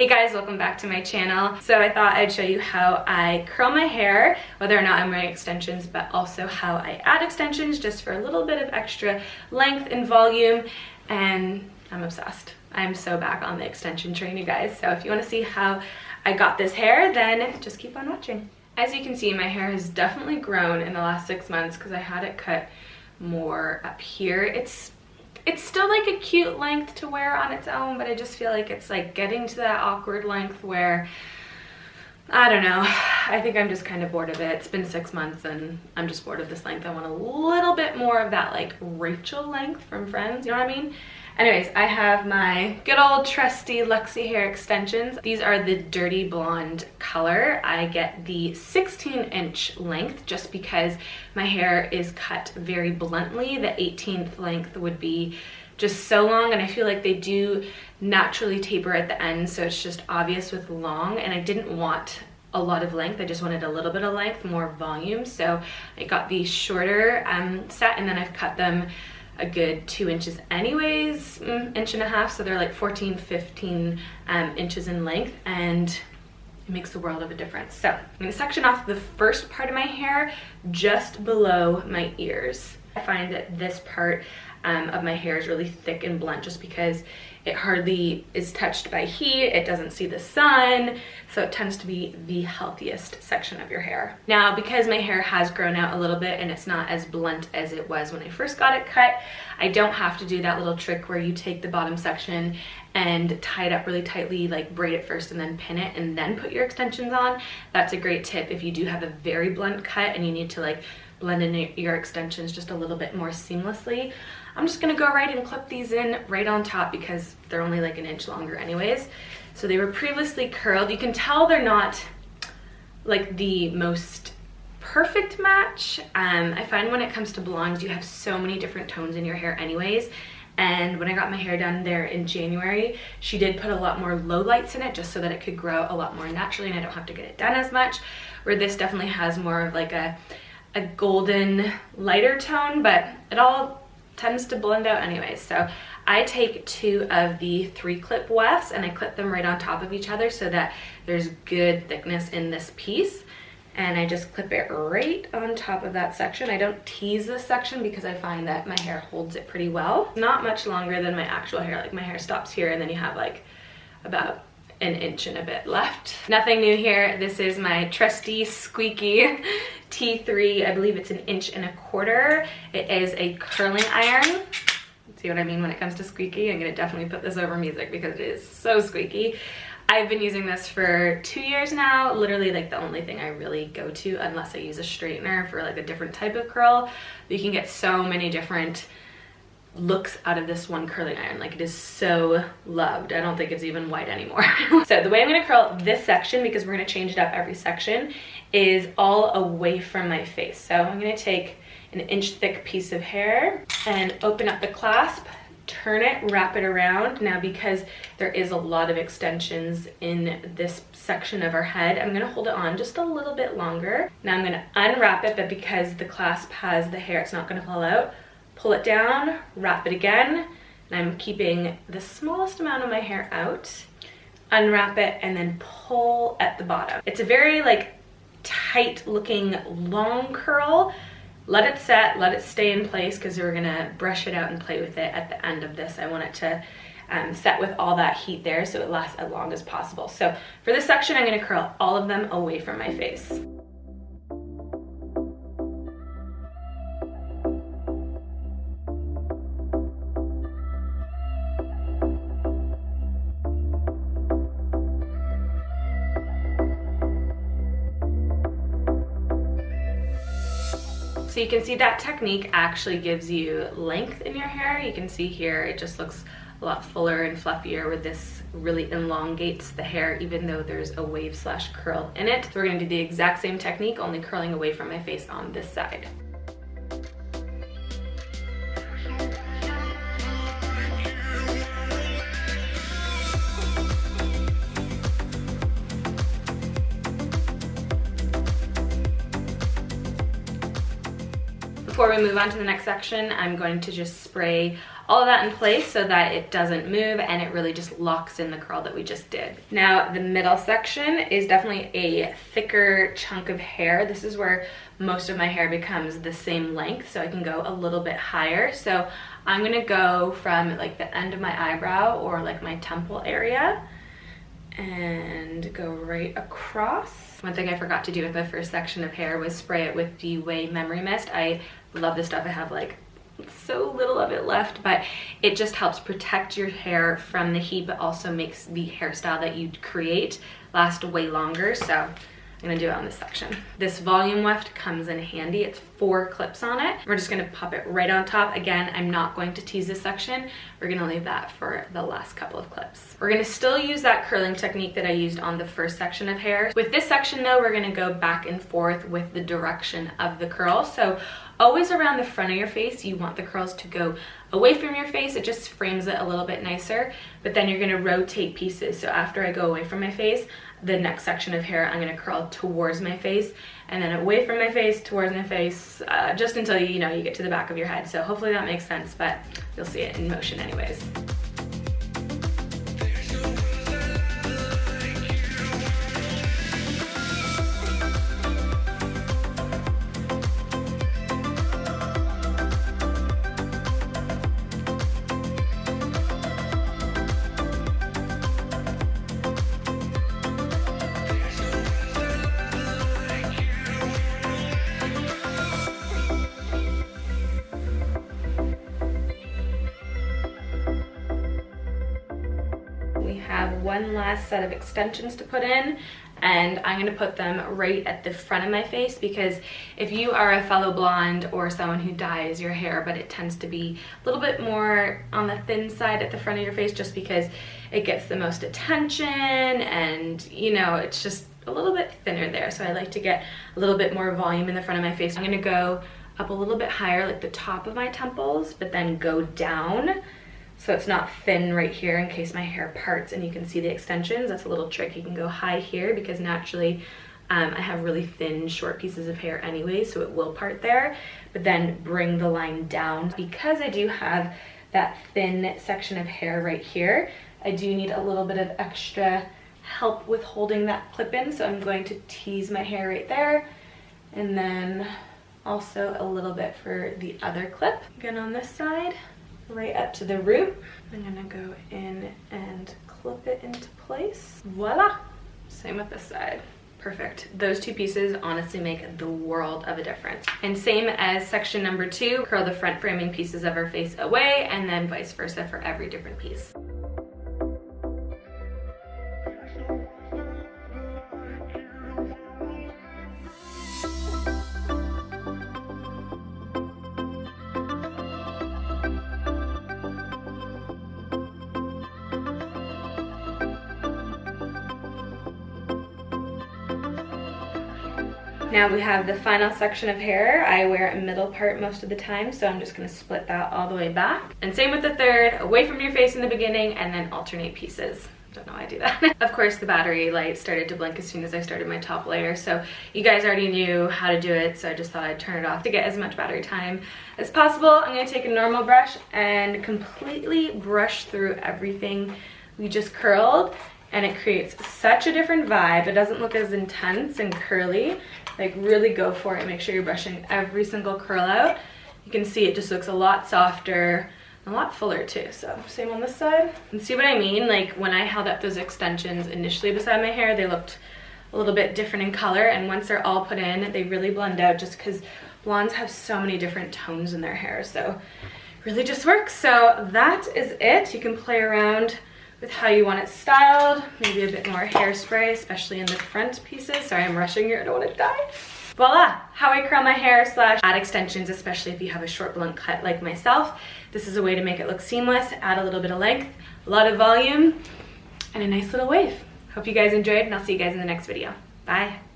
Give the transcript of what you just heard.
Hey guys, welcome back to my channel. So I thought I'd show you how I curl my hair, whether or not I'm wearing extensions, but also how I add extensions just for a little bit of extra length and volume, and I'm obsessed. I'm so back on the extension train, you guys. So if you want to see how I got this hair, then just keep on watching. As you can see, my hair has definitely grown in the last 6 months because I had it cut more up here. It's still like a cute length to wear on its own, but I just feel like it's like getting to that awkward length where, I don't know, I think I'm just kind of bored of it. It's been 6 months and I'm just bored of this length. I want a little bit more of that like Rachel length from Friends, you know what I mean? Anyways, I have my good old trusty Luxy hair extensions. These are the dirty blonde color. I get the 16-inch length just because my hair is cut very bluntly. The 18th length would be just so long, and I feel like they do naturally taper at the end, so it's just obvious with long, and I didn't want a lot of length. I just wanted a little bit of length, more volume, so I got the shorter set, and then I've cut them a good 2 inches anyways, inch and a half, so they're like 14, 15 inches in length, and it makes the world of a difference. So I'm gonna section off the first part of my hair just below my ears. I find that this part of my hair is really thick and blunt just because it hardly is touched by heat, it doesn't see the sun, so it tends to be the healthiest section of your hair. Now, because my hair has grown out a little bit and it's not as blunt as it was when I first got it cut, I don't have to do that little trick where you take the bottom section and tie it up really tightly, like braid it first and then pin it and then put your extensions on. That's a great tip if you do have a very blunt cut and you need to like blend in your extensions just a little bit more seamlessly. I'm just gonna go right and clip these in right on top because they're only like an inch longer anyways. So they were previously curled. You can tell they're not like the most perfect match. I find when it comes to blondes, you have so many different tones in your hair anyways. And when I got my hair done there in January, she did put a lot more low lights in it just so that it could grow a lot more naturally and I don't have to get it done as much. Where this definitely has more of like a golden lighter tone, but it all tends to blend out anyway. So I take 2 of the 3-clip wefts and I clip them right on top of each other so that there's good thickness in this piece, and I just clip it right on top of that section. I don't tease this section because I find that my hair holds it pretty well. Not much longer than my actual hair, like my hair stops here and then you have like about an inch and a bit left. Nothing new here. This is my trusty squeaky T3. I believe it's 1.25 inches. It is a curling iron. See what I mean when it comes to squeaky? I'm gonna definitely put this over music because it is so squeaky. I've been using this for 2 years now. Literally like the only thing I really go to unless I use a straightener for like a different type of curl. But you can get so many different looks out of this one curling iron. Like, it is so loved. I don't think it's even white anymore. So the way I'm gonna curl this section, because we're gonna change it up every section, is all away from my face. So I'm gonna take an 1-inch thick piece of hair and open up the clasp, turn it, wrap it around. Now, because there is a lot of extensions in this section of our head, I'm gonna hold it on just a little bit longer. Now I'm gonna unwrap it, but because the clasp has the hair, it's not gonna fall out. Pull it down, wrap it again, and I'm keeping the smallest amount of my hair out. Unwrap it and then pull at the bottom. It's a very like tight looking long curl. Let it set, let it stay in place because we're gonna brush it out and play with it at the end of this. I want it to set with all that heat there so it lasts as long as possible. So for this section, I'm gonna curl all of them away from my face. So you can see that technique actually gives you length in your hair. You can see here it just looks a lot fuller and fluffier where this really elongates the hair even though there's a wave slash curl in it. So we're gonna do the exact same technique, only curling away from my face on this side. Before we move on to the next section, I'm going to just spray all of that in place so that it doesn't move and it really just locks in the curl that we just did. Now the middle section is definitely a thicker chunk of hair. This is where most of my hair becomes the same length, so I can go a little bit higher. So I'm gonna go from like the end of my eyebrow or like my temple area and go right across. One thing I forgot to do with the first section of hair was spray it with the Way Memory Mist. I love this stuff. I have like so little of it left, but it just helps protect your hair from the heat, but also makes the hairstyle that you create last way longer. So I'm gonna do it on this section. This volume weft comes in handy. It's 4 clips on it. We're just gonna pop it right on top. Again, I'm not going to tease this section. We're gonna leave that for the last couple of clips. We're gonna still use that curling technique that I used on the first section of hair. With this section though, we're gonna go back and forth with the direction of the curl. So always around the front of your face, you want the curls to go away from your face. It just frames it a little bit nicer, but then you're gonna rotate pieces. So after I go away from my face, the next section of hair, I'm gonna curl towards my face and then away from my face, towards my face, just until you get to the back of your head. So hopefully that makes sense, but you'll see it in motion anyways. One last set of extensions to put in, and I'm going to put them right at the front of my face, because if you are a fellow blonde or someone who dyes your hair but it tends to be a little bit more on the thin side at the front of your face just because it gets the most attention and it's just a little bit thinner there, so I like to get a little bit more volume in the front of my face. I'm going to go up a little bit higher, like the top of my temples, but then go down so it's not thin right here in case my hair parts and you can see the extensions. That's a little trick. You can go high here because naturally I have really thin short pieces of hair anyway, so it will part there, but then bring the line down. Because I do have that thin section of hair right here, I do need a little bit of extra help with holding that clip in, so I'm going to tease my hair right there, and then also a little bit for the other clip. Again on this side, right up to the root. I'm gonna go in and clip it into place. Voila! Same with this side. Perfect. Those two pieces honestly make the world of a difference. And same as section number 2, curl the front framing pieces of our face away, and then vice versa for every different piece. Now we have the final section of hair. I wear a middle part most of the time, so I'm just gonna split that all the way back. And same with the third, away from your face in the beginning and then alternate pieces. Don't know why I do that. Of course, the battery light started to blink as soon as I started my top layer, so you guys already knew how to do it, so I just thought I'd turn it off to get as much battery time as possible. I'm gonna take a normal brush and completely brush through everything we just curled, and it creates such a different vibe. It doesn't look as intense and curly. Like, really go for it. Make sure you're brushing every single curl out. You can see it just looks a lot softer, a lot fuller too. So same on this side. And see what I mean? Like, when I held up those extensions initially beside my hair, they looked a little bit different in color, and once they're all put in, they really blend out just because blondes have so many different tones in their hair. So really just works. So that is it. You can play around with how you want it styled, maybe a bit more hairspray, especially in the front pieces. Sorry, I'm rushing here, I don't want to die. Voila, how I curl my hair / add extensions, especially if you have a short blunt cut like myself. This is a way to make it look seamless, add a little bit of length, a lot of volume, and a nice little wave. Hope you guys enjoyed, and I'll see you guys in the next video. Bye.